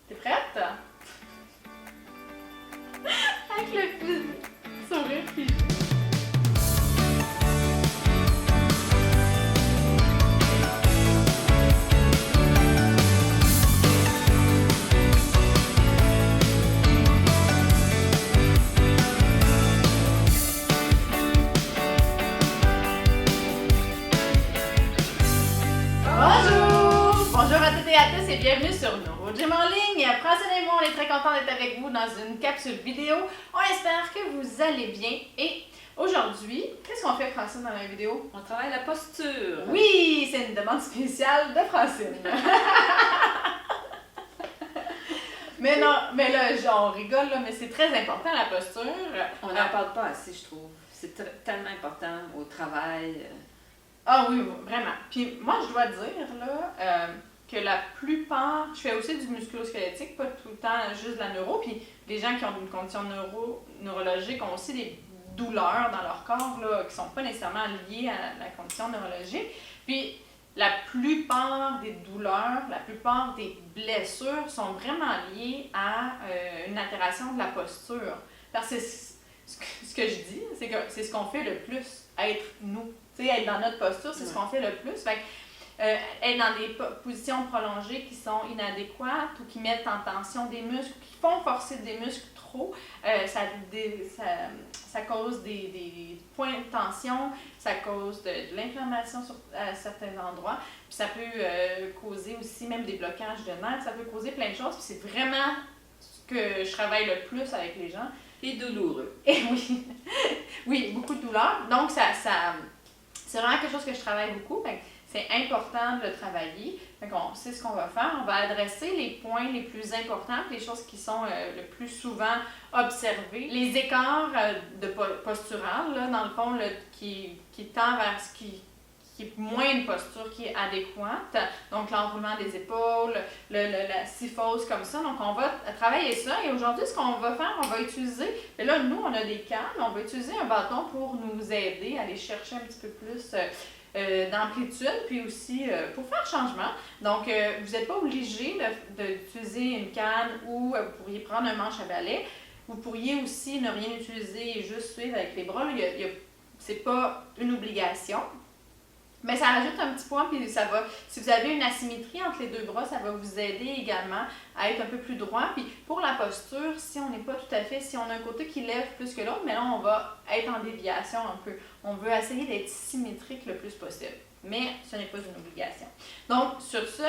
T'es prête? Avec le sourire figé. Bonjour à toutes et à tous et bienvenue sur NeuroGym en ligne. Francine et moi, on est très contents d'être avec vous dans une capsule vidéo. On espère que vous allez bien. Et aujourd'hui, qu'est-ce qu'on fait, Francine, dans la vidéo? On travaille la posture. Oui, c'est une demande spéciale de Francine. Mais non, mais là, on rigole, là, mais c'est très important la posture. On n'en parle pas assez, je trouve. C'est tellement important au travail. Ah oui, vraiment. Puis moi, je dois dire, là, que la plupart, je fais aussi du musculo-squelettique, pas tout le temps juste de la neuro, puis les gens qui ont une condition neurologique ont aussi des douleurs dans leur corps, là, qui sont pas nécessairement liées à la condition neurologique. Puis la plupart des douleurs, la plupart des blessures sont vraiment liées à une altération de la posture. Parce que ce que je dis, c'est que c'est ce qu'on fait le plus, être nous. Tu sais, être dans notre posture, c'est ce qu'on fait le plus. Fait que, être dans des positions prolongées qui sont inadéquates ou qui mettent en tension des muscles, qui font forcer des muscles trop, ça cause des points de tension, ça cause de l'inflammation à certains endroits, puis ça peut causer aussi même des blocages de nerfs, ça peut causer plein de choses, puis c'est vraiment ce que je travaille le plus avec les gens. Et douloureux. Et oui, oui, beaucoup de douleur. Donc, c'est vraiment quelque chose que je travaille beaucoup. C'est important de le travailler. C'est ce qu'on va faire. On va adresser les points les plus importants, les choses qui sont le plus souvent observées. Les écarts de postural, là, dans le fond, qui tend vers ce qui est moins une posture qui est adéquate. Donc, l'enroulement des épaules, la syphose comme ça. Donc, on va travailler ça. Et aujourd'hui, ce qu'on va faire, on va utiliser, et là, nous, on a des cannes, on va utiliser un bâton pour nous aider à aller chercher un petit peu plus d'amplitude, puis aussi pour faire changement. Donc, vous n'êtes pas obligé d'utiliser une canne ou vous pourriez prendre un manche à balai. Vous pourriez aussi ne rien utiliser et juste suivre avec les bras. C'est pas une obligation. Mais ça rajoute un petit point, puis ça va, si vous avez une asymétrie entre les deux bras, ça va vous aider également à être un peu plus droit. Puis pour la posture, si on n'est pas tout à fait, si on a un côté qui lève plus que l'autre, mais là, on va être en déviation un peu. On veut essayer d'être symétrique le plus possible, mais ce n'est pas une obligation. Donc, sur ce,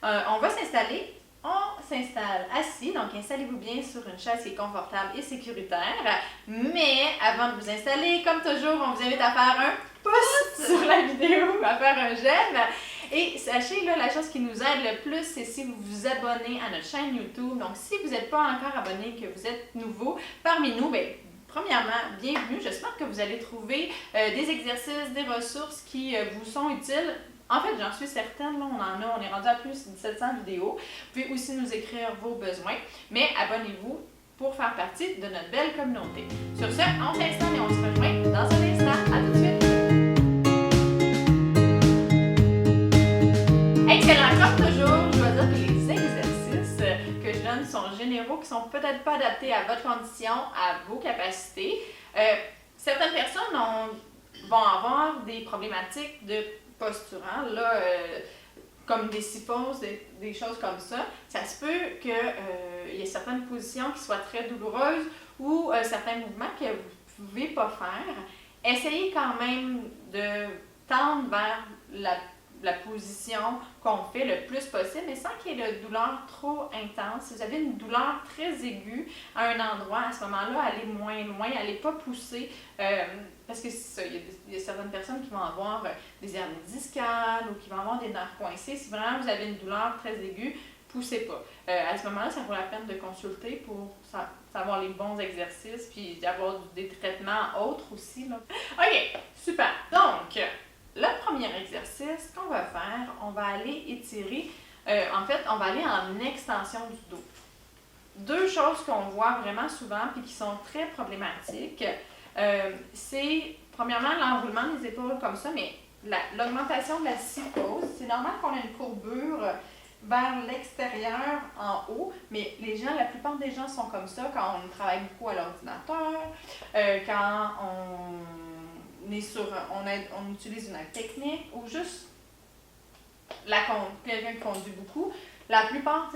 on va s'installer. On s'installe assis, donc installez-vous bien sur une chaise qui est confortable et sécuritaire. Mais avant de vous installer, comme toujours, on vous invite à faire un pouce sur la vidéo, à faire un j'aime. Et sachez, là, la chose qui nous aide le plus, c'est si vous vous abonnez à notre chaîne YouTube. Donc, si vous n'êtes pas encore abonné, que vous êtes nouveau parmi nous, bien, premièrement, bienvenue. J'espère que vous allez trouver des exercices, des ressources qui vous sont utiles. En fait, j'en suis certaine, là, on est rendu à plus de 700 vidéos. Vous pouvez aussi nous écrire vos besoins, mais abonnez-vous pour faire partie de notre belle communauté. Sur ce, on s'installe et on se rejoint dans un instant. À tout de suite! Excellent! Comme toujours, je dois dire que les exercices que je donne sont généraux, qui sont peut-être pas adaptés à votre condition, à vos capacités. Certaines personnes vont avoir des problématiques de postural, là, comme des syphoses, des choses comme ça. Ça se peut qu'il y ait certaines positions qui soient très douloureuses ou certains mouvements que vous ne pouvez pas faire. Essayez quand même de tendre vers la position qu'on fait le plus possible, mais sans qu'il y ait de douleur trop intense. Si vous avez une douleur très aiguë à un endroit, à ce moment-là, allez moins loin, allez pas pousser, parce que c'est ça, il y a certaines personnes qui vont avoir des hernies discales ou qui vont avoir des nerfs coincés. Si vraiment vous avez une douleur très aiguë, poussez pas. À ce moment-là, ça vaut la peine de consulter pour savoir les bons exercices, puis d'avoir des traitements autres aussi, là. OK, super. Donc, le premier exercice qu'on va faire, on va aller étirer, en fait, on va aller en extension du dos. Deux choses qu'on voit vraiment souvent et qui sont très problématiques, c'est premièrement l'enroulement des épaules comme ça, mais l'augmentation de la syphose. C'est normal qu'on ait une courbure vers l'extérieur en haut, mais la plupart des gens sont comme ça quand on travaille beaucoup à l'ordinateur, quand on est on utilise une aide technique ou juste quelqu'un qui conduit beaucoup. La plupart,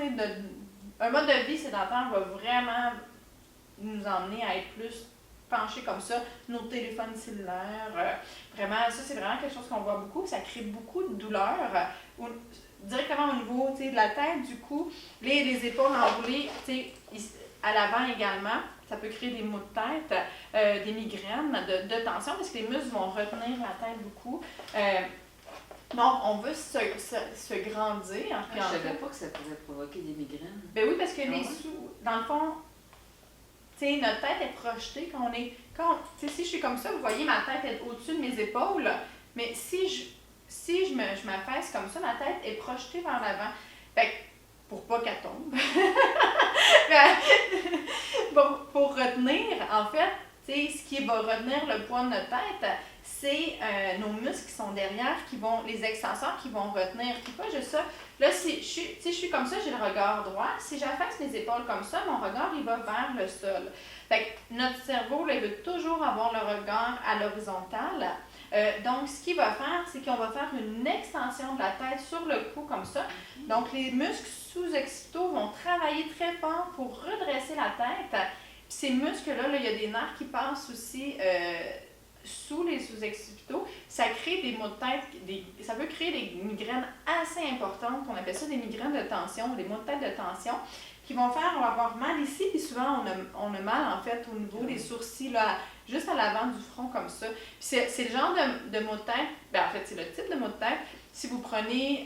un mode de vie sédentaire va vraiment nous emmener à être plus penchés comme ça, nos téléphones cellulaires, vraiment, ça c'est vraiment quelque chose qu'on voit beaucoup, ça crée beaucoup de douleurs, directement au niveau de la tête, du cou, les épaules enroulées, à l'avant également, ça peut créer des maux de tête, des migraines, de tension, parce que les muscles vont retenir la tête beaucoup. Donc, on veut se grandir. Je ne savais pas que ça pouvait provoquer des migraines. Ben oui, parce que dans le fond, notre tête est projetée si je suis comme ça, vous voyez ma tête est au-dessus de mes épaules, mais si je m'affaisse comme ça, ma tête est projetée vers l'avant. Fait que, pour pas qu'elle tombe. pour retenir, en fait, ce qui va retenir le poids de notre tête, c'est nos muscles qui sont derrière, les extenseurs qui vont retenir. Puis pas juste ça. Là, si je suis comme ça, j'ai le regard droit. Si j'affaisse mes épaules comme ça, mon regard, il va vers le sol. Fait que notre cerveau, là, il veut toujours avoir le regard à l'horizontale. Donc, ce qu'il va faire, c'est qu'on va faire une extension de la tête sur le cou comme ça. Donc, les muscles sous-occipitaux vont travailler très fort pour redresser la tête. Puis ces muscles-là, il y a des nerfs qui passent aussi sous les sous-occipitaux. Ça crée des maux de tête, ça peut créer des migraines assez importantes, on appelle ça des migraines de tension, des maux de tête de tension, qui vont faire, on va avoir mal ici, puis souvent on a mal en fait au niveau des sourcils, là, juste à l'avant du front comme ça. Puis c'est le genre de maux de tête, en fait c'est le type de maux de tête. Si vous prenez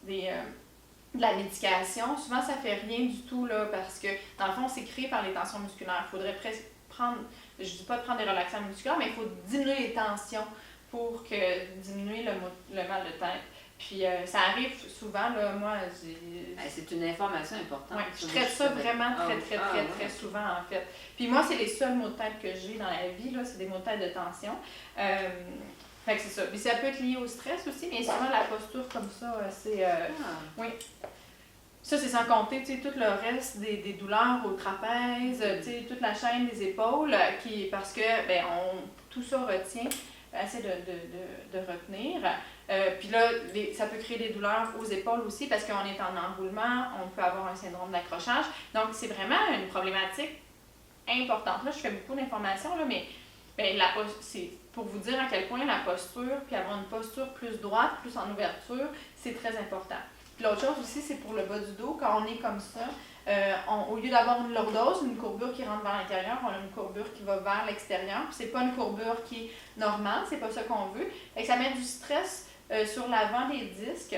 de la médication, souvent ça fait rien du tout là, parce que dans le fond c'est créé par les tensions musculaires. Il faudrait presque prendre, je dis pas de prendre des relaxants musculaires, mais il faut diminuer les tensions pour diminuer le mal de tête. Puis ça arrive souvent, là, moi, c'est une information importante. Ouais, je traite ça vraiment très souvent, en fait. Puis moi, c'est les seuls maux de tête que j'ai dans la vie, là, c'est des maux de tête de tension. Fait que c'est ça. Puis ça peut être lié au stress aussi, mais souvent la posture comme ça, c'est... Oui. Ça, c'est sans compter, tu sais, tout le reste des douleurs au trapèze, tu sais, toute la chaîne des épaules, parce que, tout ça retient, essaie de retenir. Puis là, ça peut créer des douleurs aux épaules aussi parce qu'on est en enroulement, on peut avoir un syndrome d'accrochage. Donc, c'est vraiment une problématique importante. Là, je fais beaucoup d'informations, là, mais c'est pour vous dire à quel point la posture, puis avoir une posture plus droite, plus en ouverture, c'est très important. Puis l'autre chose aussi, c'est pour le bas du dos, quand on est comme ça, au lieu d'avoir une lordose, une courbure qui rentre vers l'intérieur, on a une courbure qui va vers l'extérieur. Puis c'est pas une courbure qui est normale, c'est pas ça qu'on veut. Fait que ça met du stress sur l'avant des disques,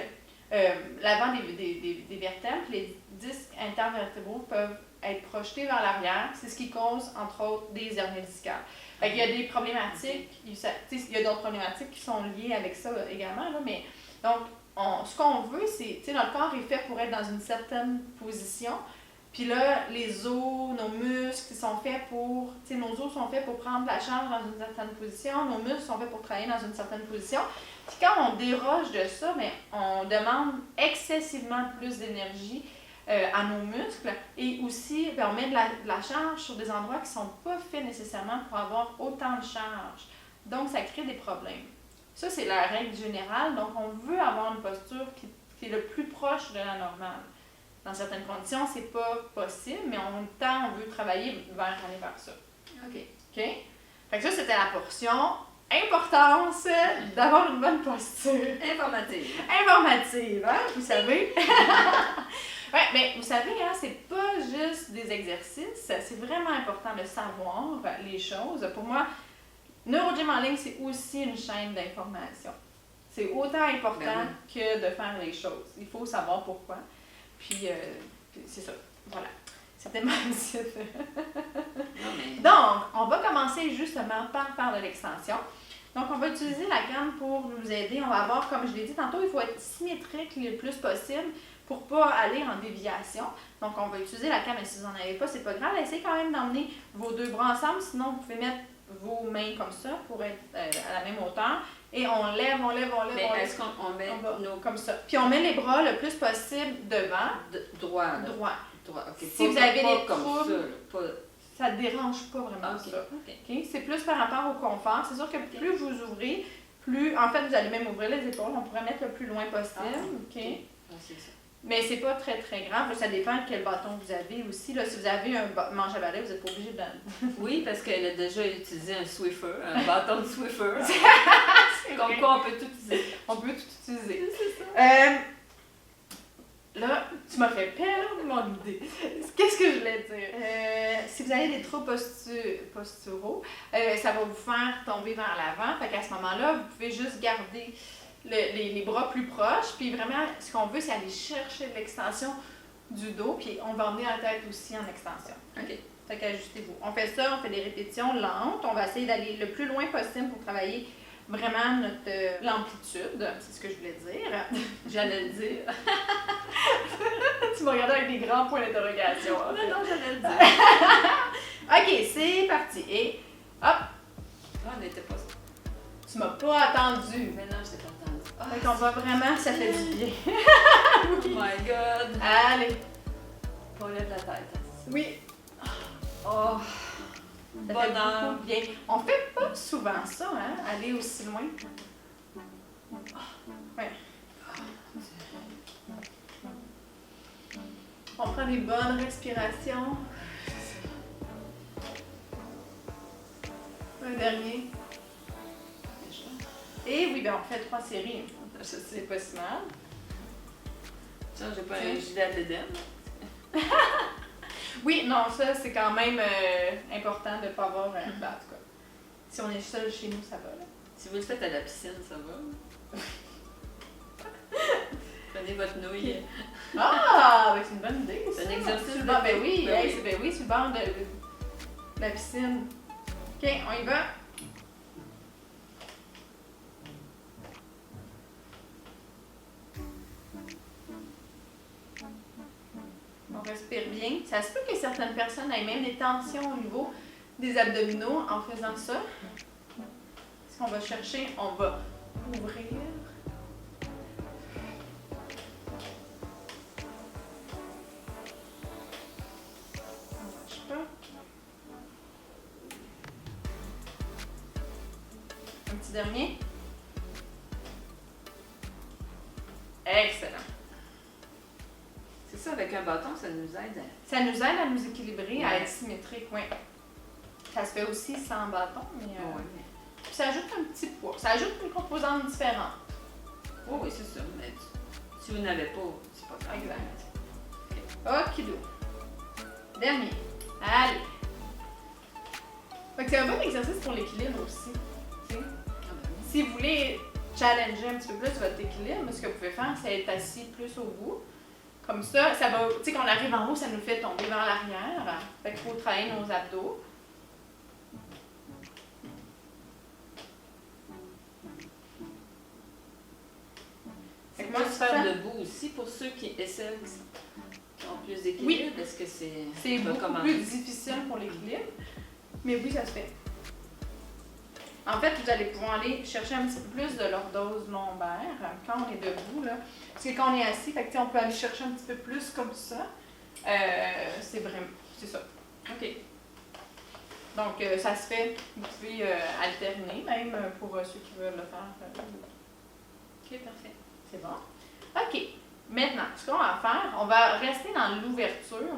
l'avant des vertèbres. Les disques intervertébraux peuvent être projetés vers l'arrière. C'est ce qui cause, entre autres, des hernies discales. Fait qu'il y a des problématiques, il y a d'autres problématiques qui sont liées avec ça également, là, mais donc, ce qu'on veut, c'est, notre corps est fait pour être dans une certaine position, puis là, les os, nos muscles sont faits pour, nos os sont faits pour prendre la charge dans une certaine position, nos muscles sont faits pour travailler dans une certaine position. Puis quand on déroge de ça, on demande excessivement plus d'énergie à nos muscles et aussi, on met de la charge sur des endroits qui ne sont pas faits nécessairement pour avoir autant de charge. Donc, ça crée des problèmes. Ça, c'est la règle générale. Donc, on veut avoir une posture qui est le plus proche de la normale. Dans certaines conditions, c'est pas possible, mais en même temps, on veut travailler aller vers ça. OK. Fait que ça, c'était la portion importance d'avoir une bonne posture. Informative, hein, vous savez. Oui, mais vous savez, hein, c'est pas juste des exercices, c'est vraiment important de savoir les choses. Pour moi, NeuroGym en ligne, c'est aussi une chaîne d'information. C'est autant important que de faire les choses. Il faut savoir pourquoi. Puis c'est ça. Voilà. C'était ma visite. Donc, on va commencer justement par faire de l'extension. Donc, on va utiliser la canne pour nous aider. On va avoir, comme je l'ai dit tantôt, il faut être symétrique le plus possible pour ne pas aller en déviation. Donc, on va utiliser la canne, mais si vous n'en avez pas, c'est pas grave. Essayez quand même d'emmener vos deux bras ensemble. Sinon, vous pouvez mettre vos mains comme ça pour être à la même hauteur. Et on lève, on lève, on lève, Mais on lève. est-ce qu'on met nos... Comme ça. Puis on met les bras le plus possible devant. Droit, là. Droit. Droit, OK. Si vous avez des comme troubles, ça, là, pas... ça ne dérange pas vraiment OK. ça. OK. Okay? C'est plus par rapport au confort. C'est sûr que plus vous ouvrez, plus... En fait, vous allez même ouvrir les épaules. On pourrait mettre le plus loin possible. OK? Ah, c'est ça. Mais c'est pas très, très grave. Ça dépend de quel bâton vous avez aussi. Là, si vous avez un manche à balai, vous n'êtes pas obligé de... Oui, parce qu'elle a déjà utilisé un Swiffer, un bâton de Swiffer. Comme quoi, on peut tout utiliser. On peut tout utiliser. C'est ça. Là, tu m'as fait perdre mon idée. Qu'est-ce que je voulais dire? Si vous avez des troubles posturaux, ça va vous faire tomber vers l'avant. Fait qu'à ce moment-là, vous pouvez juste garder les bras plus proches. Puis vraiment, ce qu'on veut, c'est aller chercher l'extension du dos. Puis on va emmener la tête aussi en extension. OK. Fait qu'ajustez-vous. On fait ça, on fait des répétitions lentes. On va essayer d'aller le plus loin possible pour travailler vraiment notre l'amplitude. C'est ce que je voulais dire. J'allais le dire. Tu m'as regardé avec des grands points d'interrogation. En fait. Non, j'allais le dire. OK, c'est parti. Et hop, On n'était pas... tu m'as pas attendu. Mais non, je t'ai pas entendu. Fait qu'on va vraiment, ça fait du bien. Oh my God! Allez. On lève la tête. Oui. Oh! Ça fait Bonheur! beaucoup de bien. On fait pas souvent ça, hein, aller aussi loin. Ouais. On prend des bonnes respirations. Un dernier. Et oui, ben on fait 3 séries. Je sais. C'est pas si mal. Tiens, j'ai pas un gilet à l'Éden. Oui, non, ça c'est quand même important de ne pas avoir un en tout cas. Si on est seul chez nous, ça va. Là. Si vous le faites à la piscine, ça va. Prenez votre nouille. Ah, ben c'est une bonne idée. C'est ça. un exercice Sur le de bord, ben dos. oui, Ben hey, oui. ben oui, sur le bord de la piscine. OK, on y va. On respire bien. Ça se peut que certaines personnes aient même des tensions au niveau des abdominaux en faisant ça. Ce qu'on va chercher, on va ouvrir. On lâche pas. Un petit dernier. Excellent. C'est ça, avec un bâton, ça nous aide à... Ça nous aide à nous équilibrer, à Ouais. être symétrique, oui. Ça se fait aussi sans bâton, mais Ouais. puis ça ajoute un petit poids. Ça ajoute une composante différente. Oh oui, c'est ça. Mais si vous n'avez pas, c'est pas grave. Exact. Okidou. Dernier. Allez. Fait que c'est un bon exercice pour l'équilibre aussi. Tu sais. Ah ben oui. Si vous voulez challenger un petit peu plus votre équilibre, ce que vous pouvez faire, c'est être assis plus au bout. Comme ça, ça va, tu sais, quand on arrive en haut, ça nous fait tomber vers l'arrière. Fait qu'il faut travailler nos abdos. Fait C'est que moi, moi se c'est faire ça. debout aussi pour ceux qui essaient, qui ont plus d'équilibre. Est-ce que c'est... C'est beaucoup recommandé? plus difficile pour l'équilibre, mais oui, ça se fait. En fait, vous allez pouvoir aller chercher un petit peu plus de lordose lombaire quand on est debout, là. Parce que quand on est assis, fait que, tu sais, on peut aller chercher un petit peu plus comme ça. C'est vraiment, c'est ça. OK. Donc, ça se fait. Vous pouvez alterner, même pour ceux qui veulent le faire. OK, parfait. C'est bon? OK. Maintenant, ce qu'on va faire, on va rester dans l'ouverture.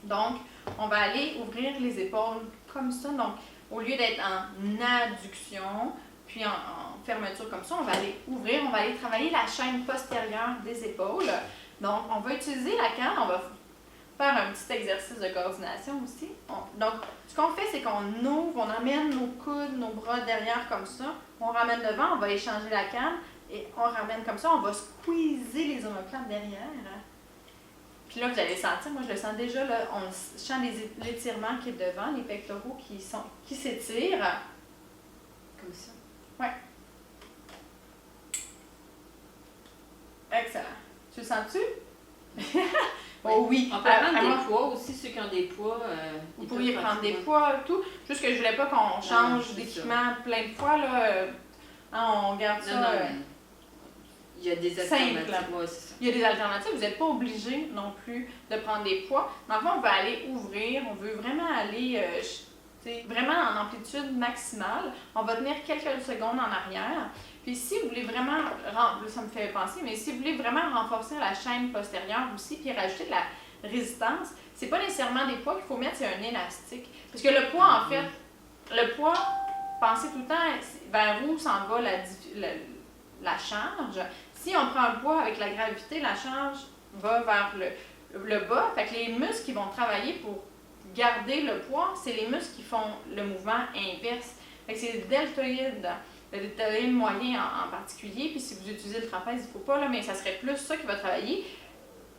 Donc, on va aller ouvrir les épaules comme ça. Donc, au lieu d'être en adduction, puis en fermeture comme ça, on va aller ouvrir, on va aller travailler la chaîne postérieure des épaules. Donc, on va utiliser la canne, on va faire un petit exercice de coordination aussi. Donc, ce qu'on fait, c'est qu'on ouvre, on amène nos coudes, nos bras derrière comme ça, on ramène devant, on va échanger la canne, et on ramène comme ça, on va squeezer les omoplates derrière. Puis là, vous allez sentir, moi je le sens déjà, là, on sent l'étirement qui est devant, les pectoraux qui s'étirent. Comme ça. Excellent. Tu le sens-tu? Oh oui. On peut prendre des poids aussi, ceux qui ont des poids. Vous ils pourriez peuvent prendre des prendre- poids et tout. Juste que je voulais pas qu'on change c'est d'équipement plein de fois. Là. Hein, on garde ça. Non, mais il y a des alternatives. Simple. Ouais, c'est ça. Il y a des alternatives, vous n'êtes pas obligé non plus de prendre des poids. Dans le fond, on veut aller ouvrir, on veut vraiment aller vraiment en amplitude maximale. On va tenir quelques secondes en arrière. Puis si vous voulez vraiment, ça me fait penser, mais si vous voulez vraiment renforcer la chaîne postérieure aussi, puis rajouter de la résistance, c'est pas nécessairement des poids qu'il faut mettre, c'est un élastique. Parce que le poids, en fait, le poids, pensez tout le temps vers où s'en va la charge. Si on prend un poids avec la gravité, la charge va vers le bas. Fait que les muscles qui vont travailler pour garder le poids, c'est les muscles qui font le mouvement inverse. Fait que c'est le deltoïde moyen en particulier. Puis si vous utilisez le trapèze, il ne faut pas, là, mais ça serait plus ça qui va travailler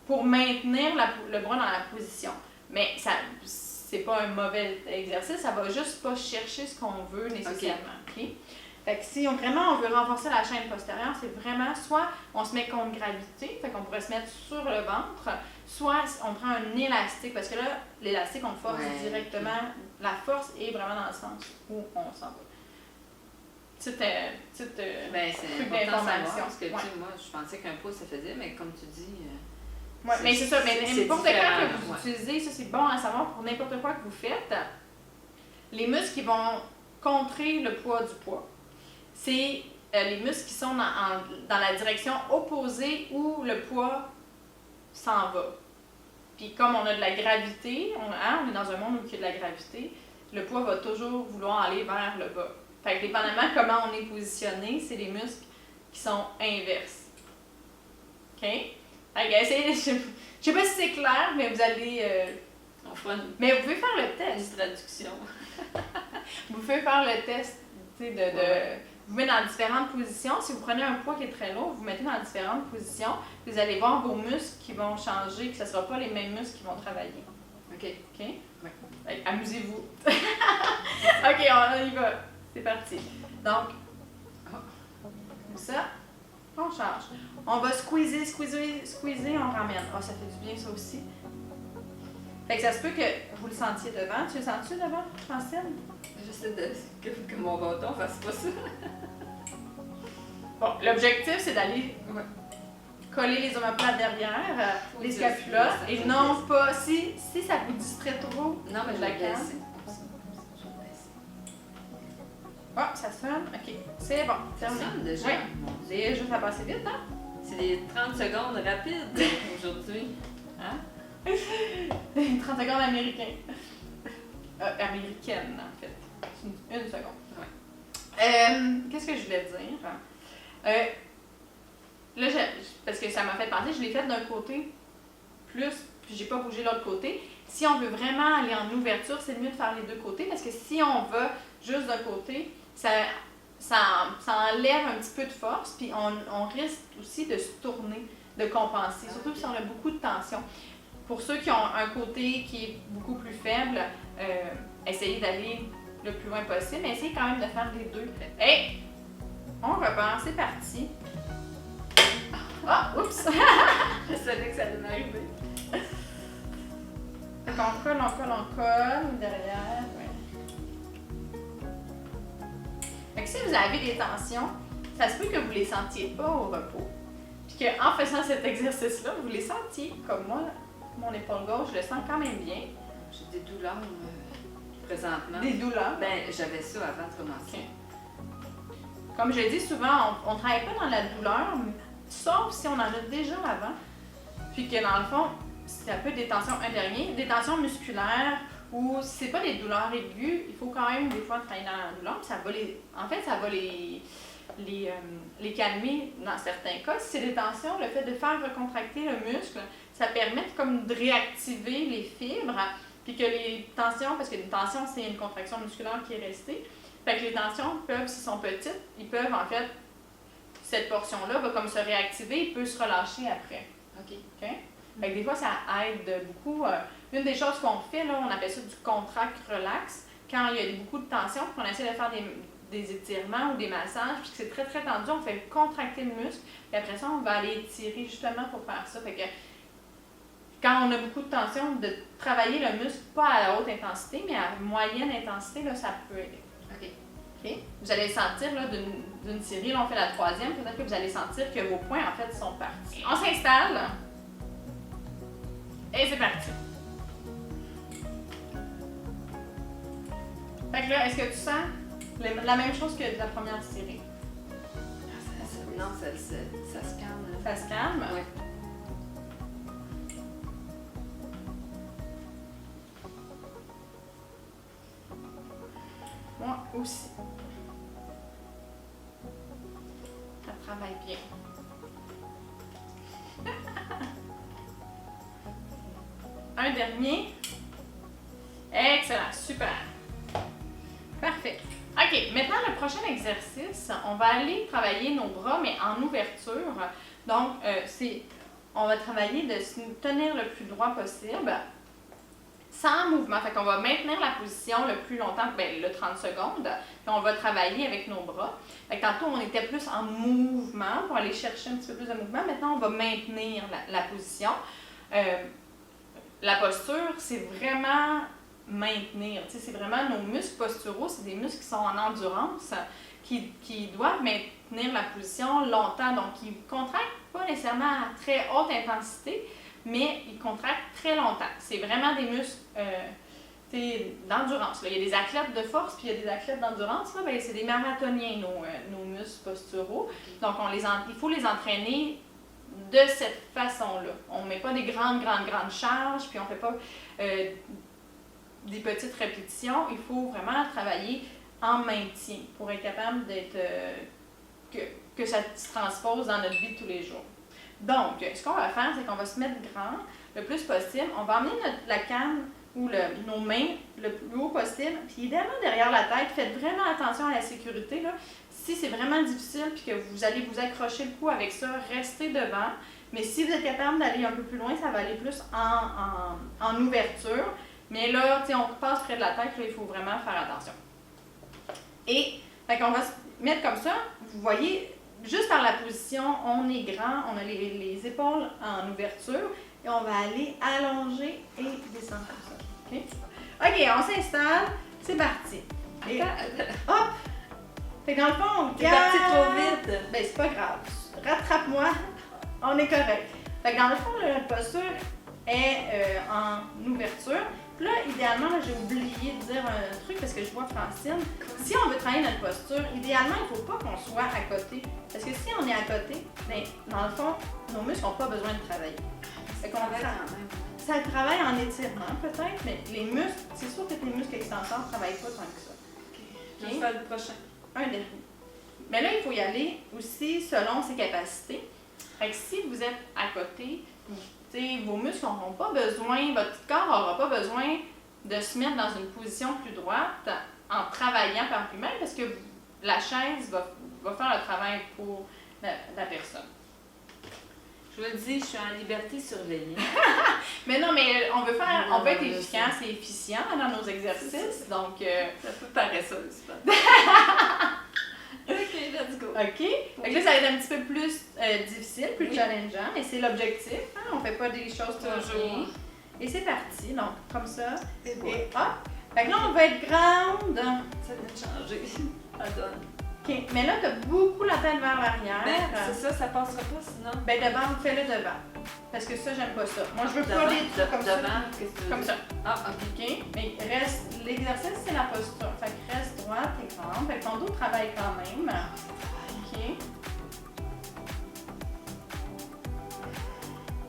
pour maintenir le bras dans la position. Mais ça, c'est pas un mauvais exercice, ça va juste pas chercher ce qu'on veut nécessairement. Okay. Fait que si on veut renforcer la chaîne postérieure, c'est vraiment soit on se met contre gravité, fait qu'on pourrait se mettre sur le ventre, soit on prend un élastique, parce que là, l'élastique, on force directement, la force est vraiment dans le sens où on s'en va. Petite c'est truc important d'information. Savoir, parce que tu sais, moi, je pensais qu'un pouce, ça faisait, mais comme tu dis... Oui, mais c'est ça, mais n'importe quoi que vous ouais. utilisez, ça c'est bon à savoir pour n'importe quoi que vous faites. Les muscles qui vont contrer le poids du poids, c'est les muscles qui sont dans la direction opposée où le poids s'en va. Puis comme on a de la gravité, on est dans un monde où il y a de la gravité, le poids va toujours vouloir aller vers le bas. Fait que dépendamment comment on est positionné, c'est les muscles qui sont inverses. OK? Je sais pas si c'est clair, mais vous allez... On fera mais vous pouvez faire le test. Une traduction. Vous pouvez faire le test, tu sais, vous mettez dans différentes positions. Si vous prenez un poids qui est très lourd, vous mettez dans différentes positions. Vous allez voir vos muscles qui vont changer, que ce ne sera pas les mêmes muscles qui vont travailler. OK. OK? Ouais. Amusez-vous. OK, on y va. C'est parti. Donc, comme ça, on charge. On va squeezer, on ramène. Ah, ça fait du bien, ça aussi. Fait que ça se peut que vous le sentiez devant. Tu le sens-tu devant, Francine? J'essaie que mon bâton fasse pas ça. Bon, l'objectif, c'est d'aller coller les omoplates derrière, les scapulas, et non pas... Si ça vous distrait trop, non, mais je la vais calme. baisser. Ah, ça sonne. OK, c'est bon. Ça sonne déjà? Oui. C'est juste à passer vite, hein? C'est des 30 secondes rapides aujourd'hui. Hein? 30 secondes américaines. Américaines, en fait. Une seconde. Ouais. Qu'est-ce que je voulais dire? Là, parce que ça m'a fait penser, je l'ai fait d'un côté plus, puis j'ai pas bougé l'autre côté. Si on veut vraiment aller en ouverture, c'est mieux de faire les deux côtés, parce que si on va juste d'un côté, ça enlève un petit peu de force, puis on risque aussi de se tourner, de compenser, surtout si on a beaucoup de tension. Pour ceux qui ont un côté qui est beaucoup plus faible, essayez d'aller le plus loin possible, mais essayez quand même de faire les deux. Et on repart, c'est parti. Ah, oups! Je savais que ça allait m'arriver. Fait qu'on colle derrière. Ouais. Fait que si vous avez des tensions, ça se peut que vous ne les sentiez pas au repos. Puis qu'en faisant cet exercice-là, vous les sentiez, comme moi, mon épaule gauche, je le sens quand même bien. J'ai des douleurs présentement. Des douleurs? Ben, j'avais ça avant de commencer. Okay. Comme je dis souvent, on ne travaille pas dans la douleur, sauf si on en a déjà avant. Puis que dans le fond, c'est un peu des tensions intérieures, des tensions musculaires, ou si c'est pas des douleurs aiguës, il faut quand même des fois travailler dans la douleur. Ça va les calmer dans certains cas. Si c'est des tensions, le fait de faire recontracter le muscle, ça permet comme de réactiver les fibres, puis que les tensions, parce qu'une tension, c'est une contraction musculaire qui est restée, fait que les tensions peuvent, s'ils sont petites, ils peuvent en fait, cette portion-là va comme se réactiver, il peut se relâcher après. OK. Fait que des fois, ça aide beaucoup. Une des choses qu'on fait, là, on appelle ça du contract-relax, quand il y a beaucoup de tension, qu'on essaie de faire des étirements ou des massages, puis que c'est très très tendu, on fait contracter le muscle, et après ça, on va aller étirer justement pour faire ça. Fait que quand on a beaucoup de tension, de travailler le muscle, pas à haute intensité, mais à moyenne intensité, là, ça peut aider. OK. OK? Vous allez sentir là, d'une série, là on fait la troisième, peut-être que vous allez sentir que vos points en fait sont partis. On s'installe et c'est parti. Fait que là, est-ce que tu sens la même chose que de la première série? Non, ça se calme. Ça se calme? Oui. Moi aussi. Ça travaille bien. Un dernier. Excellent, super. Parfait. OK, maintenant le prochain exercice, on va aller travailler nos bras, mais en ouverture. Donc, on va travailler de se tenir le plus droit possible, sans mouvement. Fait qu'on va maintenir la position le plus longtemps, le 30 secondes, puis on va travailler avec nos bras. Fait que tantôt, on était plus en mouvement pour aller chercher un petit peu plus de mouvement. Maintenant, on va maintenir la position. La posture, c'est vraiment maintenir. Tu sais, c'est vraiment nos muscles posturaux, c'est des muscles qui sont en endurance, qui doivent maintenir la position longtemps. Donc, ils ne contractent pas nécessairement à très haute intensité, mais ils contractent très longtemps. C'est vraiment des muscles d'endurance. Il y a des athlètes de force, puis il y a des athlètes d'endurance. C'est des marathoniens, nos muscles posturaux. Donc, il faut les entraîner de cette façon-là. On ne met pas des grandes charges, puis on ne fait pas des petites répétitions. Il faut vraiment travailler en maintien pour être capable d'être que ça se transpose dans notre vie de tous les jours. Donc, ce qu'on va faire, c'est qu'on va se mettre grand le plus possible. On va emmener la canne ou nos mains le plus haut possible. Puis idéalement derrière la tête, faites vraiment attention à la sécurité. Là. Si c'est vraiment difficile puis que vous allez vous accrocher le cou avec ça, restez devant. Mais si vous êtes capable d'aller un peu plus loin, ça va aller plus en ouverture. Mais là, on passe près de la tête, là, il faut vraiment faire attention. Et, fait qu'on va se mettre comme ça. Vous voyez, juste par la position, on est grand, on a les épaules en ouverture et on va aller allonger et descendre comme ça. OK? OK, on s'installe, c'est parti. Et hop! Fait que dans le fond, on garde. T'es parti trop vite. Ben, c'est pas grave. Rattrape-moi, on est correct. Fait que dans le fond, la posture est en ouverture. Puis là, idéalement, j'ai oublié de dire un truc parce que je vois Francine. Si on veut travailler notre posture, idéalement, il ne faut pas qu'on soit à côté. Parce que si on est à côté, bien, dans le fond, nos muscles n'ont pas besoin de travailler. Fait qu'on ça travaille en étirement peut-être, mais les muscles, c'est sûr que tes muscles extenseurs ne travaillent pas tant que ça. Je vais faire le prochain. Un dernier. Mais là, il faut y aller aussi selon ses capacités. Fait que si vous êtes à côté, vos muscles n'auront pas besoin, votre corps n'aura pas besoin de se mettre dans une position plus droite en travaillant par lui-même parce que la chaise va faire le travail pour la personne. Je vous le dis, je suis en liberté surveillée. Mais non, mais on veut être efficace et efficient dans nos exercices, donc... Ça peut paraître ça, c'est pas. OK, let's go. OK. Donc là, ça va être un petit peu plus difficile, plus challengeant, mais c'est l'objectif. Hein? On ne fait pas des choses toujours. Et c'est parti. Donc, comme ça. Et hop. Fait que là, on va être grande. Ça vient de changer. Ça donne. OK. Mais là, tu as beaucoup la tête vers l'arrière. C'est ça passera pas sinon. Ben devant, fais-le devant. Parce que ça, j'aime pas ça. Moi, je veux pas les trucs comme ça. Comme ça. Ah, OK. Mais l'exercice, c'est la posture. Fait que reste droite et grande. Fait que ton dos travaille quand même. OK.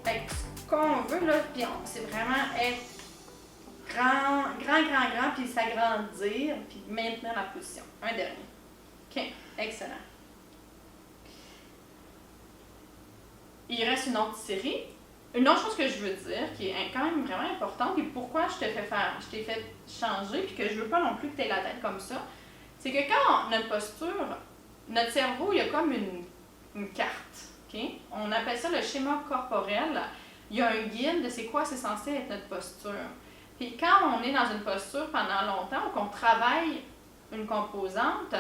Fait que ce qu'on veut, là, puis c'est vraiment être grand, puis s'agrandir, puis maintenir la position. Un dernier. OK. Excellent. Il reste une autre série. Une autre chose que je veux dire, qui est quand même vraiment importante, et pourquoi je t'ai fait changer, puis que je veux pas non plus que tu aies la tête comme ça, c'est que quand notre posture, notre cerveau, il y a comme une carte. Okay? On appelle ça le schéma corporel. Il y a un guide de c'est censé être notre posture. Puis quand on est dans une posture pendant longtemps, ou qu'on travaille une composante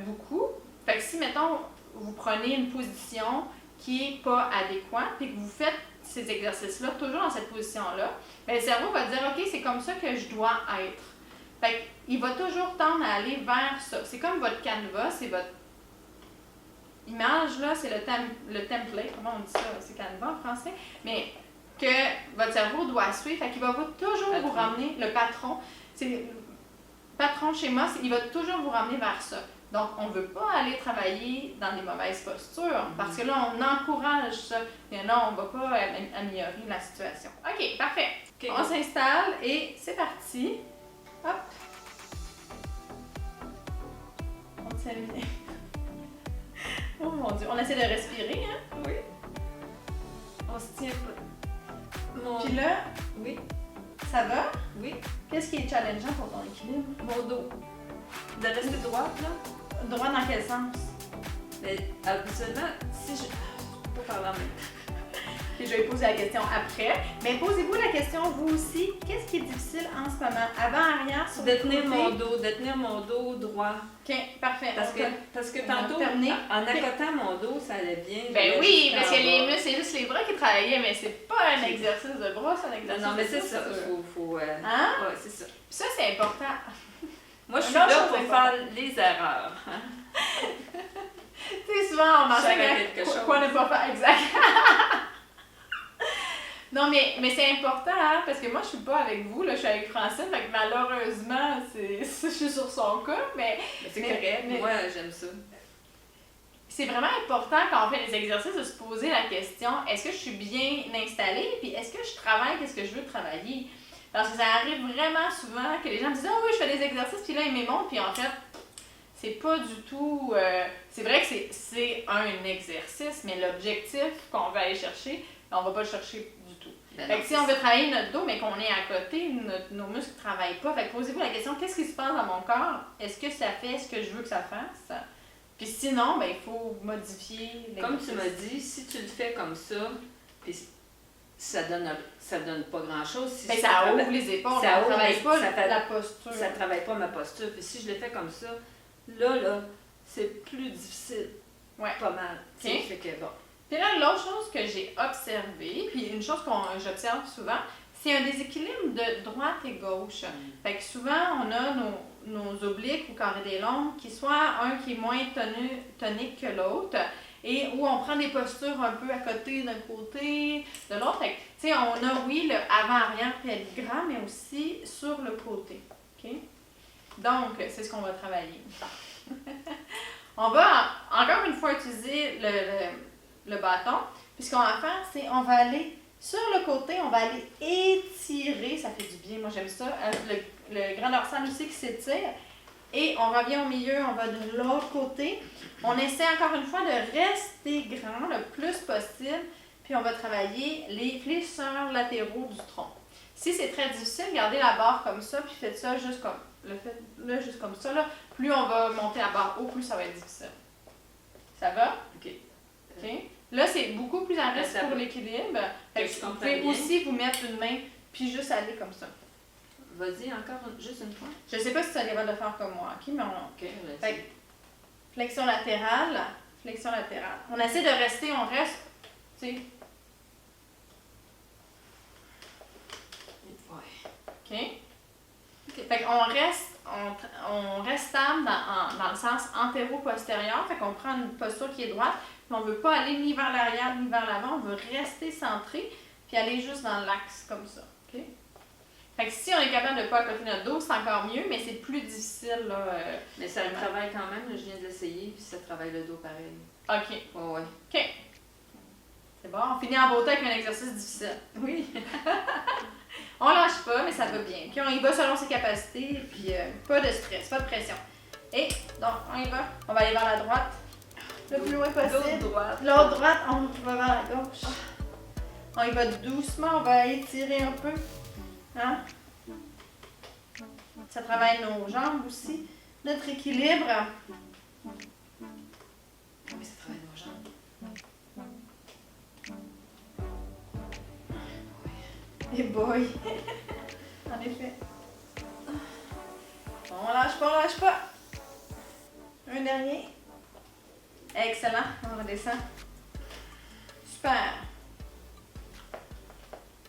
beaucoup, fait que si, mettons, vous prenez une position qui n'est pas adéquate, puis que vous faites ces exercices-là toujours dans cette position-là, bien, le cerveau va dire « OK, c'est comme ça que je dois être ». Fait qu'il va toujours tendre à aller vers ça. C'est comme votre canevas, c'est votre image, là, c'est le template, comment on dit ça? C'est canevas en français, mais que votre cerveau doit suivre, fait qu'il va toujours vous ramener le patron. C'est le patron schéma, il va toujours vous ramener vers ça. Donc, on ne veut pas aller travailler dans des mauvaises postures, parce que là, on encourage ça. Mais non, on ne va pas améliorer la situation. OK, parfait. Okay. On s'installe et c'est parti. Hop. On s'allume. Oh mon Dieu, on essaie de respirer, hein? Oui. On se tient pas. Puis là, oui. Ça va? Oui. Qu'est-ce qui est challengeant pour ton équilibre? Mon dos. De rester droite, là. Droit dans quel sens? Mais habituellement, si je. Je peux pas parler en même temps. Puis je vais poser la question après. Mais posez-vous la question, vous aussi. Qu'est-ce qui est difficile en ce moment? Avant, arrière, sur de tenir mon dos droit. OK, parfait. Parce que tantôt, en accotant mon dos, ça allait bien. Ben oui, parce que les muscles, c'est juste les bras qui travaillaient, mais c'est pas un exercice de bras, c'est un exercice non, mais c'est ça. Faut hein? Ouais, c'est ça. Puis ça, c'est important. Moi, je suis là pour faire les erreurs. Hein? Tu sais, souvent, on enseigne quoi ne pas faire. Exact. Non, mais c'est important, hein, parce que moi, je suis pas avec vous, là, je suis avec Francine, donc malheureusement, je suis sur son cas, mais c'est correct, moi, j'aime ça. C'est vraiment important quand on fait les exercices de se poser la question, est-ce que je suis bien installée, puis est-ce que je travaille, qu'est-ce que je veux travailler? Parce que ça arrive vraiment souvent que les gens me disent « Ah oui, je fais des exercices, puis là, ils m'émontent, puis en fait, c'est pas du tout... c'est vrai que c'est un exercice, mais l'objectif qu'on veut aller chercher, on va pas le chercher du tout. Fait que si on veut travailler notre dos, mais qu'on est à côté, nos muscles ne travaillent pas, fait que posez-vous la question, qu'est-ce qui se passe dans mon corps? Est-ce que ça fait ce que je veux que ça fasse? Puis sinon, ben, il faut modifier l'exercice. Comme tu m'as dit, si tu le fais comme ça, puis ça donne pas grand-chose. Si ben, ça ouvre les épaules, ça ne travaille pas la posture. Ça ne travaille pas ma posture. Puis si je le fais comme ça, là, c'est plus difficile. Ouais. Pas mal. Okay. Fait que bon. Puis là, l'autre chose que j'ai observée, puis une chose que j'observe souvent, c'est un déséquilibre de droite et gauche. Fait que souvent, on a nos obliques ou carrés des lombes qui soit un qui est moins tonique que l'autre, et où on prend des postures un peu à côté d'un côté, de l'autre. Fait que, tu sais, on a, oui, le avant-arrière pelvigramme, mais aussi sur le côté. OK? Donc, c'est ce qu'on va travailler. On va, encore une fois, utiliser le bâton. Puis ce qu'on va faire, c'est on va aller sur le côté, on va aller étirer. Ça fait du bien, moi j'aime ça. Le grand dorsal aussi qui s'étire. Et on revient au milieu, on va de l'autre côté. On essaie encore une fois de rester grand le plus possible. Puis on va travailler les fléchisseurs latéraux du tronc. Si c'est très difficile, gardez la barre comme ça, puis faites ça juste comme juste comme ça. Là. Plus on va monter la barre haut, plus ça va être difficile. Ça va? OK. OK. Là, c'est beaucoup plus à risque pour l'équilibre. Vous pouvez aussi vous mettre une main, puis juste aller comme ça. Vas-y, encore juste une fois. Je sais pas si tu es capable de faire comme moi, OK? Mais OK, fait, flexion latérale, flexion latérale. On essaie de rester, on reste, tu sais. OK? Fait qu'on reste, on reste stable dans le sens antéro-postérieur. Fait qu'on prend une posture qui est droite, puis on ne veut pas aller ni vers l'arrière ni vers l'avant. On veut rester centré, puis aller juste dans l'axe comme ça. OK? Fait que si on est capable de ne pas accoter notre dos, c'est encore mieux, mais c'est plus difficile. Là, mais ça le travaille quand même. Je viens de l'essayer, puis ça travaille le dos pareil. OK. Ouais. OK. C'est bon. On finit en beauté avec un exercice difficile. Oui. On lâche pas, mais ça va bien. Puis on y va selon ses capacités, puis pas de stress, pas de pression. Et donc, on y va. On va aller vers la droite le plus loin possible. L'autre droite, on va vers la gauche. On y va doucement, on va étirer un peu. Hein? Ça travaille nos jambes aussi. Notre équilibre. Oui, ça travaille nos jambes. Et boy! En effet. On lâche pas, on lâche pas. Un dernier. Excellent. On redescend. Super.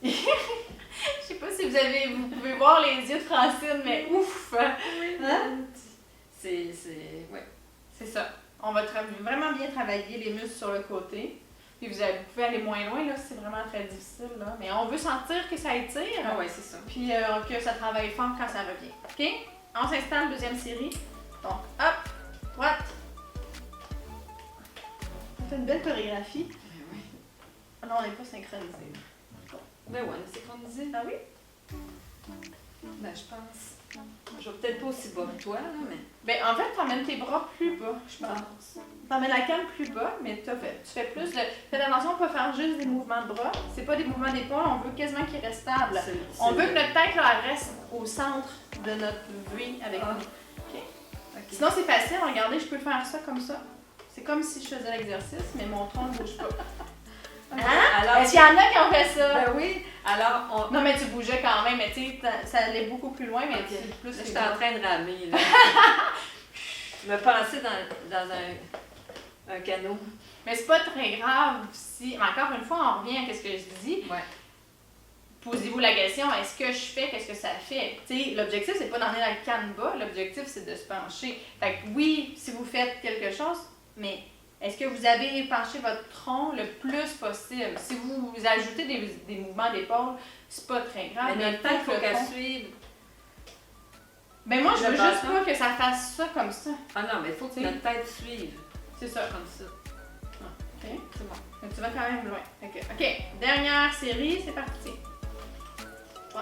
Je sais pas si vous vous pouvez voir les yeux de Francine, mais ouf! Oui, Hein? Ouais. C'est ça. On va vraiment bien travailler les muscles sur le côté. Puis vous pouvez aller moins loin, là, si c'est vraiment très difficile, là. Mais on veut sentir que ça étire. Ah ouais, c'est ça. Puis que ça travaille fort quand ça revient. OK? On s'installe, deuxième série. Donc, hop, droite. On fait une belle chorégraphie. Oui. Non, on n'est pas synchronisé. Ben ouais, on est synchronisé. Ah oui? Ben, je pense. Je vais peut-être pas aussi bas que toi, là, mais. Ben, en fait, t'emmènes tes bras plus bas, je pense. T'emmènes la canne plus bas, mais tu fais plus de... Faites attention, on peut faire juste des mouvements de bras. C'est pas des mouvements d'épaule, on veut quasiment qu'ils restent stables. On veut que notre tête, là, elle reste au centre de notre vie avec nous. OK? Sinon, c'est facile. Regardez, je peux faire ça comme ça. C'est comme si je faisais l'exercice, mais mon tronc ne bouge pas. Hein? Est-ce qu'il y en a qui ont fait ça? Ben oui. Alors, Non, mais tu bougeais quand même, mais tu sais, ça allait beaucoup plus loin, mais okay. plus... Là, j'étais en train de ramer, là. Je me pensais dans un canot. Mais c'est pas très grave si... Mais encore une fois, on revient à ce que je dis. Ouais. Posez-vous la question, est-ce que je fais, qu'est-ce que ça fait? T'sais, l'objectif, c'est pas d'emmener la canne bas, l'objectif, c'est de se pencher. Fait que oui, si vous faites quelque chose, mais est-ce que vous avez penché votre tronc le plus possible? Si vous ajoutez des mouvements d'épaule, c'est pas très grave. Mais notre tête, il faut qu'elle suive. Ben moi, je veux juste pas que ça fasse ça comme ça. Ah non, mais il faut que notre tête suive. C'est ça. Comme ça. OK, c'est bon. Mais tu vas quand même loin. OK, dernière série, c'est parti. Ouais.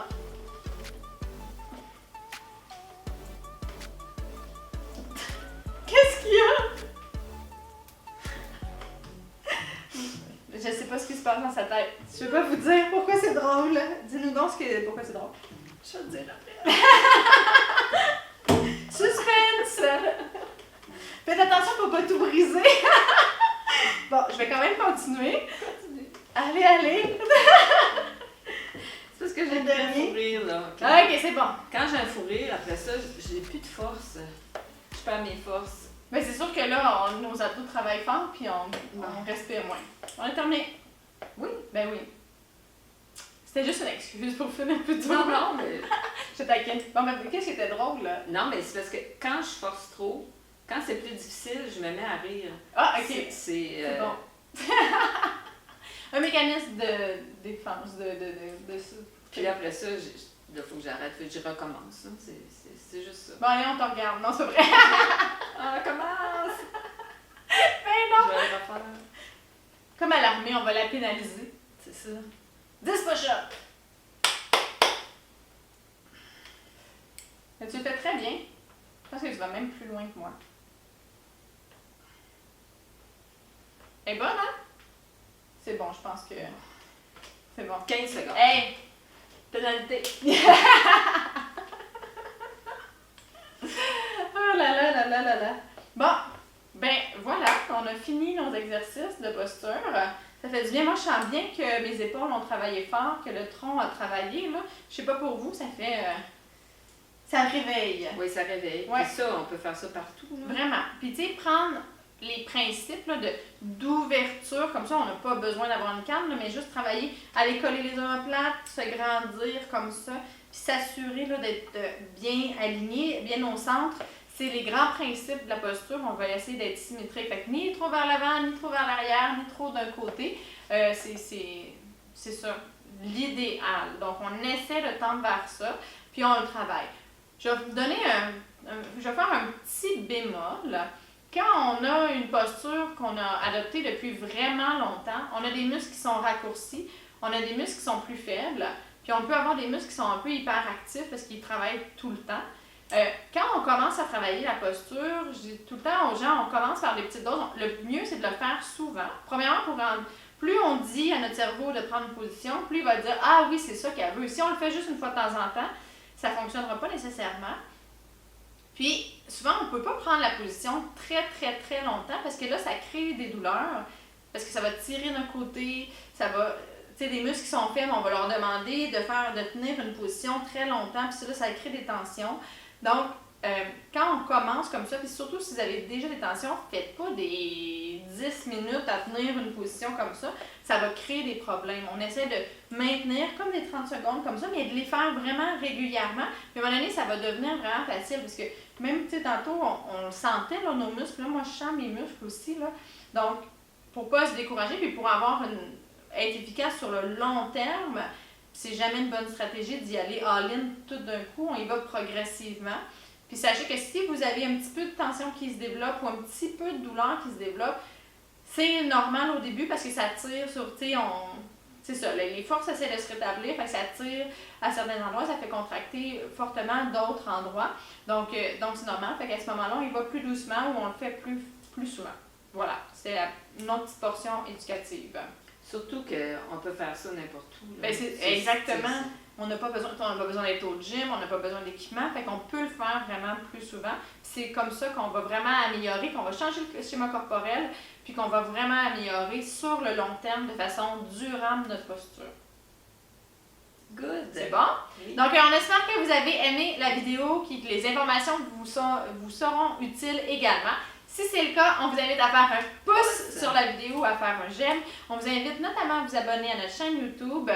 Qu'est-ce qu'il y a? Je sais pas ce qui se passe dans sa tête. Je vais pas vous dire pourquoi c'est drôle. Dis-nous donc pourquoi c'est drôle. Je vais te dire après. Suspense! Faites attention pour pas tout briser. Bon, je vais quand même continuer. Allez. C'est parce que j'ai un fou rire, là. Ok, c'est bon. Quand j'ai un fou rire, après ça, j'ai plus de force. Je perds mes forces. Mais c'est sûr que là, nos abdos travaillent fort puis on respire moins. On est terminé. Oui. Ben oui. C'était juste une excuse pour finir plus tôt. Non, mais... Je taquine. Bon, mais qu'est-ce qui était drôle, là? Non, mais c'est parce que quand je force trop, quand c'est plus difficile, je me mets à rire. Ah, ok. C'est bon. Un mécanisme de défense, de ça. Puis après ça, il faut que j'arrête, faut que je recommence. Hein. C'est juste ça. Bon, allez, on te regarde. Non, c'est vrai. On recommence! Mais non! Je vais le refaire. Comme à l'armée, on va la pénaliser. C'est ça. 10 push-ups! Mais tu le fais très bien. Je pense que tu vas même plus loin que moi. Elle est bonne, hein? C'est bon, je pense que... C'est bon. 15 secondes. Hey! Pénalité! Oh là là. Bon, ben voilà, on a fini nos exercices de posture. Ça fait du bien. Moi, je sens bien que mes épaules ont travaillé fort, que le tronc a travaillé, là. Je sais pas pour vous, ça fait... ça réveille. Oui, ça réveille. Ouais. Puis ça, on peut faire ça partout. Là. Vraiment. Puis tu sais, prendre les principes là, d'ouverture, comme ça, on n'a pas besoin d'avoir une canne, là, mais juste travailler, aller coller les omoplates, se grandir comme ça, puis s'assurer là, d'être bien aligné, bien au centre. C'est les grands principes de la posture. On va essayer d'être symétrique. Fait que ni trop vers l'avant, ni trop vers l'arrière, ni trop d'un côté. C'est ça, l'idéal. Donc, on essaie de tendre vers ça, puis on le travaille. Je vais vous donner je vais faire un petit bémol. Quand on a une posture qu'on a adoptée depuis vraiment longtemps, on a des muscles qui sont raccourcis, on a des muscles qui sont plus faibles, puis on peut avoir des muscles qui sont un peu hyperactifs parce qu'ils travaillent tout le temps. Quand on commence à travailler la posture, je dis tout le temps aux gens, on commence par des petites doses. Le mieux, c'est de le faire souvent. Premièrement, plus on dit à notre cerveau de prendre une position, plus il va dire « Ah oui, c'est ça qu'elle veut ». Si on le fait juste une fois de temps en temps, ça ne fonctionnera pas nécessairement. Puis, souvent, on ne peut pas prendre la position très, très, très longtemps parce que là, ça crée des douleurs, parce que ça va tirer d'un côté, ça va... Tu sais, des muscles qui sont faibles, on va leur demander de tenir une position très longtemps, puis là, ça crée des tensions. Donc, quand on commence comme ça, puis surtout si vous avez déjà des tensions, faites pas des 10 minutes à tenir une position comme ça va créer des problèmes. On essaie de maintenir comme des 30 secondes comme ça, mais de les faire vraiment régulièrement. Puis à un moment donné, ça va devenir vraiment facile, parce que même, tu sais, tantôt, on le sentait, là, nos muscles, là, moi je sens mes muscles aussi, là. Donc, pour pas se décourager, puis pour être efficace sur le long terme, c'est jamais une bonne stratégie d'y aller all-in tout d'un coup, on y va progressivement. Puis sachez que si vous avez un petit peu de tension qui se développe ou un petit peu de douleur qui se développe, c'est normal au début parce que ça tire sur, tu sais, c'est ça, les forces essaient de se rétablir, fait que ça tire à certains endroits, ça fait contracter fortement d'autres endroits. Donc c'est normal, fait qu'à ce moment-là, on y va plus doucement ou on le fait plus souvent. Voilà, c'est une autre petite portion éducative. Surtout qu'on peut faire ça n'importe où. Ben exactement. On n'a pas besoin d'être au gym, on n'a pas besoin d'équipement, fait qu'on peut le faire vraiment plus souvent. C'est comme ça qu'on va vraiment améliorer, qu'on va changer le schéma corporel, puis qu'on va vraiment améliorer sur le long terme de façon durable notre posture. Good! C'est bon? Oui. Donc, on espère que vous avez aimé la vidéo, que les informations vous seront utiles également. Si c'est le cas, on vous invite à faire un pouce sur la vidéo, à faire un j'aime. On vous invite notamment à vous abonner à notre chaîne YouTube.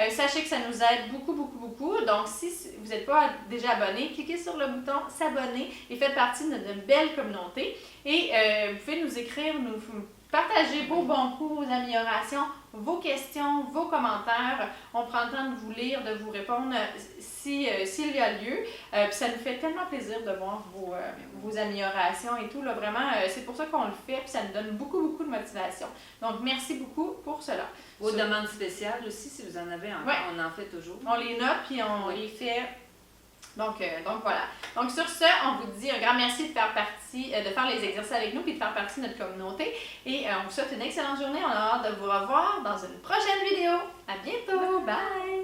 Sachez que ça nous aide beaucoup, beaucoup, beaucoup. Donc, si vous n'êtes pas déjà abonné, cliquez sur le bouton s'abonner et faites partie de notre belle communauté. Et vous pouvez nous écrire, nous partager vos bons coups, vos améliorations, vos questions, vos commentaires. On prend le temps de vous lire, de vous répondre s'il y a lieu. Puis ça nous fait tellement plaisir de voir vos améliorations et tout. Là, vraiment, c'est pour ça qu'on le fait, puis ça nous donne beaucoup, beaucoup de motivation. Donc, merci beaucoup pour cela. Vos demandes spéciales aussi, si vous en avez encore, on en fait toujours. On les note, puis on les fait. Donc voilà. Donc sur ce, on vous dit un grand merci de faire les exercices avec nous, puis de faire partie de notre communauté. Et on vous souhaite une excellente journée. On a hâte de vous revoir dans une prochaine vidéo. À bientôt. Bye!